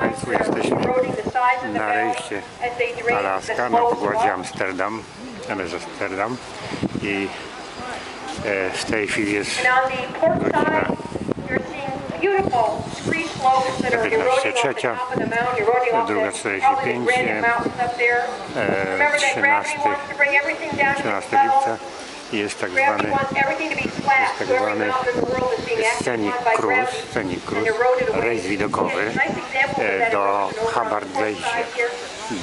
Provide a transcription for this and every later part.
Państwu, jesteśmy na rejsie Alaska, na pokładzie Amsterdam, Amsterdam i w tej chwili jest godzina 15:03, druga 45, 13 lipca i jest tak zwany scenic cruise, rejs widokowy do Hubbard Glacier,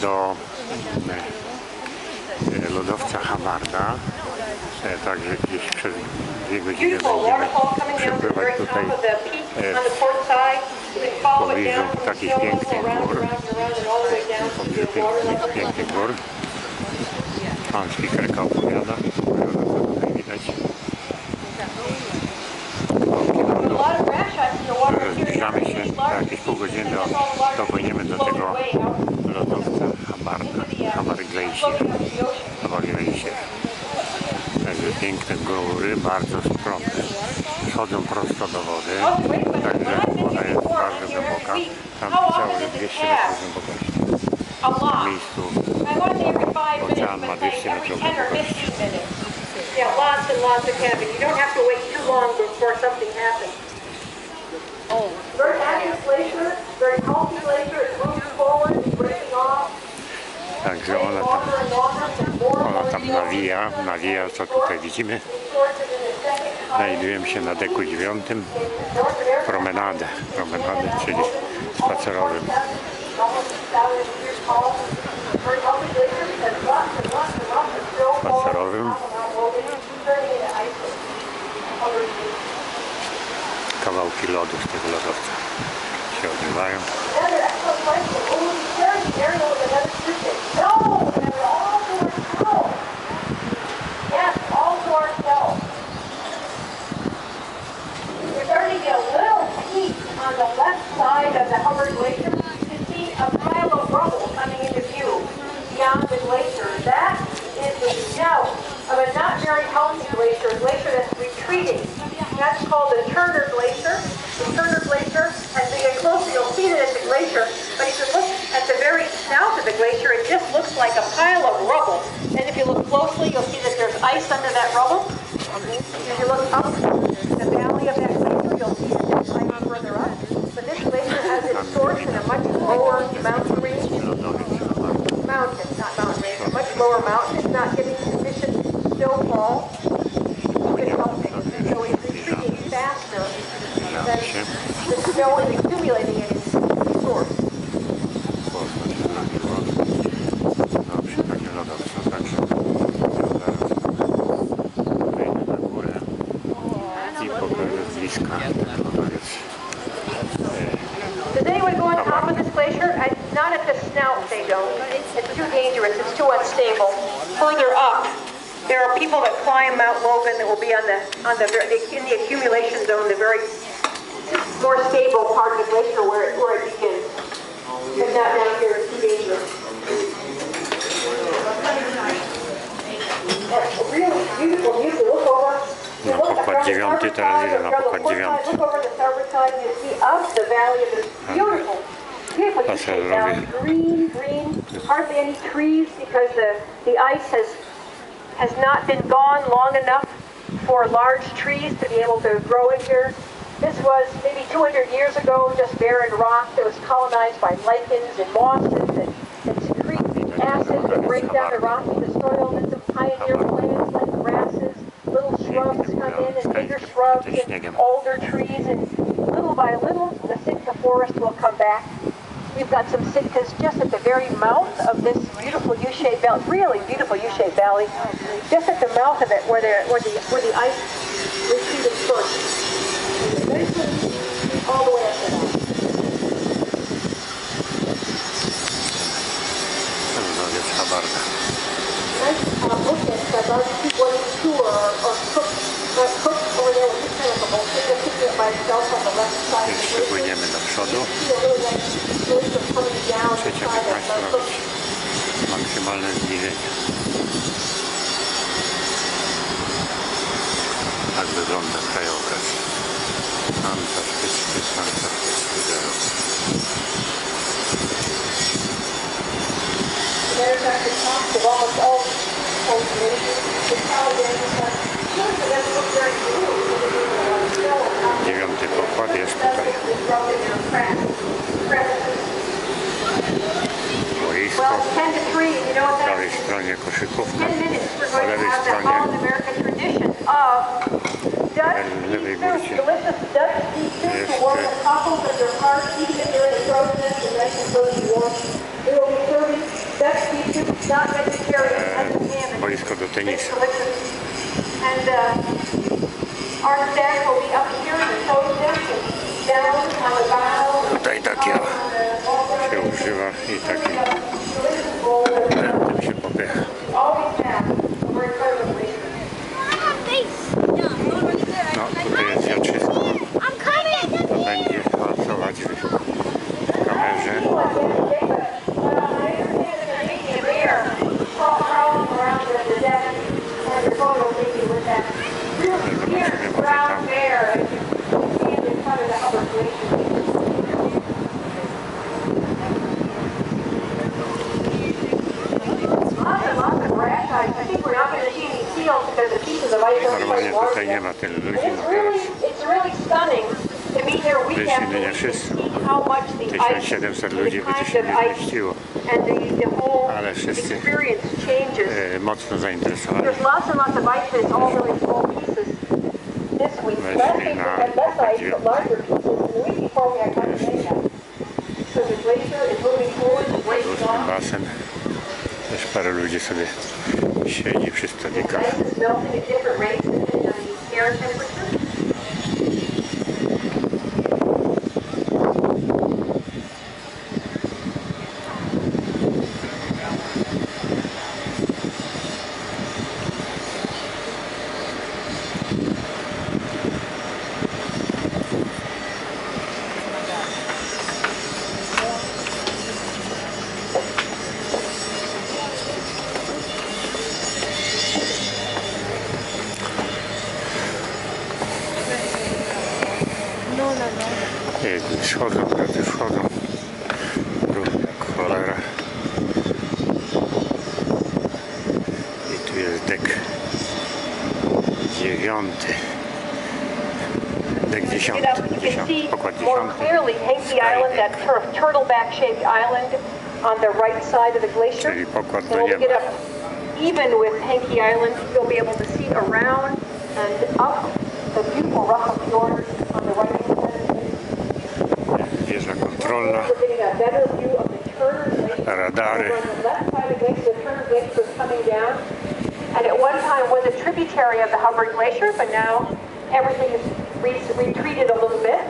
do lodowca Hubbarda. Także gdzieś przez 2 godziny będziemy przepływać tutaj w pobliżu takich pięknych gór. Pięknych gór. Pan spikerka opowiada, tutaj widać. Zbliżamy się za jakieś pół godziny, dopłyniemy do tego lodowca Hubbard Glacier. Także piękne góry, bardzo strome, schodzą prosto do wody, także woda jest bardzo głęboka, tam pisało, że 200 metrów głębokości. W miejscu ocean ma 200 metrów głębokości. Także ona tam nawija, co tutaj widzimy. Znajdujemy się na deku 9, promenadę, czyli spacerowym. Kawałki lodu z tego lodowca się odbywają. On the left side of the Hubbard Glacier, you see a pile of rubble coming into view beyond the glacier. That is the snout of a not very healthy glacier, a glacier that's retreating. That's called the Turner Glacier. The Turner Glacier, as you get closer, you'll see that it's a glacier, but if you look at the very snout of the glacier, it just looks like a pile of rubble. And if you look closely, you'll see that there's ice under that rubble. If you look up the valley of that glacier, you'll see that there's ice further up. But this glacier has its source in a much lower mountain range. Mountain, not mountain range, a much lower mountain. It's not getting sufficient snowfall. So it's retreating faster than the snow is accumulating in its source. Does anyone go on top of this glacier? Not at the snout, they don't. It's too dangerous, it's too unstable. Further up, there are people that climb Mount Logan that will be in the accumulation zone, the very more stable part of the glacier where it begins. But not down here, it's too dangerous. That's really beautiful view to look over. Na pokład 9, teraz idę na pokład 9. Pasażerowie. Green, hardly any trees because the ice has not been gone long enough for large trees to be able to grow in here. This was maybe 200 years ago, just barren rock that was colonized by lichens and mosses that secrete acid to break down the rock in the soil, and some pioneer plants like grasses. Little shrubs come in, and bigger shrubs and older trees, and little by little the Sitka forest will come back. We've got some Sitkas just at the very mouth of this beautiful U-shaped valley, really beautiful U-shaped valley, just at the mouth of it where the ice retreated first. All the way up to that. Look at our tour or cook over there with this kind of a boat. Sitting it by itself on the left side. Jeszcze płyniemy do przodu. Trzecia 15 robić maksymalne zniżenie. Tak wygląda krajobraz. Fantastyczny, fantastyczny. disrupted their crevices. Boisko. Well, 10 to 3, you know what Po that prawej is? stronie koszykówka. 10 minutes, we're Po going to lewej have the stronie Holland American tradition of Dutch lewej pea soup, górcie delicious Dutch pea soup jest to warm the cockles of your heart, eating it during the frozen and nice and frozen warm. We will be serving Dutch pea soup, not vegetarian, as a salmon. boisko do It's tenisa. delicious. And our staff will be up here in the toasted and down on the bow. Tutaj takie się używa i taki tym się popycha. Always have. We're incredibly. No tutaj jest wiatrzysko. I'm coming! To będzie pracować w kamerze. Brown bear as you stand in front of the Hubbard Glacier. Lots of rash ice. I think we're not going to see any seals because the pieces of ice are Normalnie quite tutaj nie large. ma tylu ludzi, no teraz It's really stunning to be here week wyszli after nie week wszyscy. to see how much the ice 1700 ludzi by tu kind się of nie ice zmieściło. and the whole Ale wszyscy experience changes. Mocno zainteresowani. There's lots and lots of ice, but it's all really small pieces. This week, last week we had less ice, but larger pieces. And the week before we had kind of many ice. So the glacier is moving forward, the breaking Ruski off. basen. Też parę ludzi sobie siedzi przy The stolikach. ice is melting at different rates depending on the air temperature. Jedni schodzą, drudzy wchodzą. Równo jak cholera. I tu jest dek 9. Dek 10. Get up, you can see Pokład more 10. clearly Hanky Island, that sort of turtleback-shaped island on the right side of the glacier. Czyli pokład And do when we nieba. get up even with Hanky Island, you'll be able to see around and up the beautiful Rough Fjord on the right hand side. Wieża kontrolna, We're getting a better view of the Turner Glacier. radary. On the left side of the glacier, the Turner Glacier is coming down. And at one time was a tributary of the Hubbard Glacier, but now everything is retreated a little bit.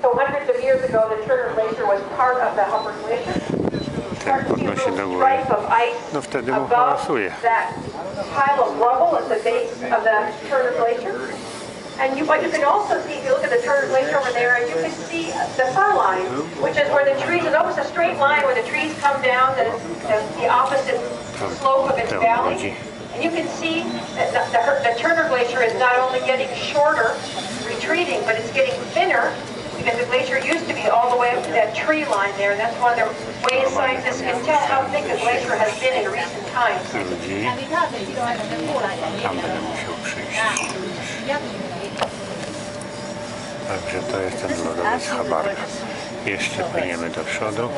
So hundreds of years ago, the Turner Glacier was part of the Hubbard Glacier. Ten podnosi do góry. Stripe of ice No wtedy mu above hałasuje. that pile of rubble at the base of the Turner Glacier. And what you can also see, if you look at the Turner Glacier over there, you can see the fur line, which is where the trees, it's almost a straight line where the trees come down the opposite slope of its valley. And you can see that the Turner Glacier is not only getting shorter, retreating, but it's getting thinner because the glacier used to be all the way up to that tree line there. That's one of the ways scientists can tell how thick a glacier has been in recent times. Ludzi. Tam będę musiał przyjść. Także to jest ten lodowiec Hubbarda. Jeszcze płyniemy do przodu,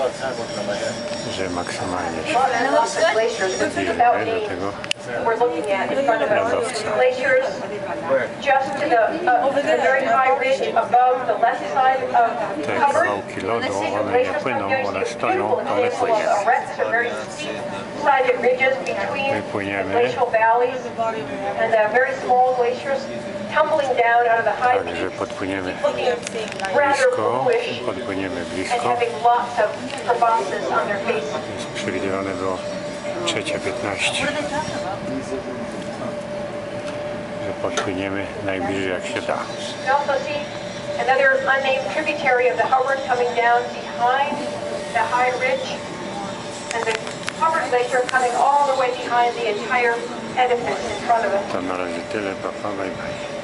że maksymalnie się Lots of glaciers. This is about zbliżymy do eight tego we're looking at in front of us. lodowca. Glaciers just to the very high ridge above the left side of Te Hubbard. kawałki lodu, The one nie glaciers płyną, come one down stoją, beautiful to my example płyniemy. of arrests or very steep-sided ridges between My the płyniemy. glacial valleys and the very small glaciers tumbling down out of the high Także peaks, podpłyniemy looking rather blisko, bluish podpłyniemy and blisko. having lots of crevasses on their faces. Jest przewidywane było 3:15, że podpłyniemy najbliżej jak się da. You also see another unnamed tributary of the Hubbard coming down behind the high ridge, and the Hubbard Glacier coming all the way behind the entire edifice in front of us. To na razie tyle, bye bye.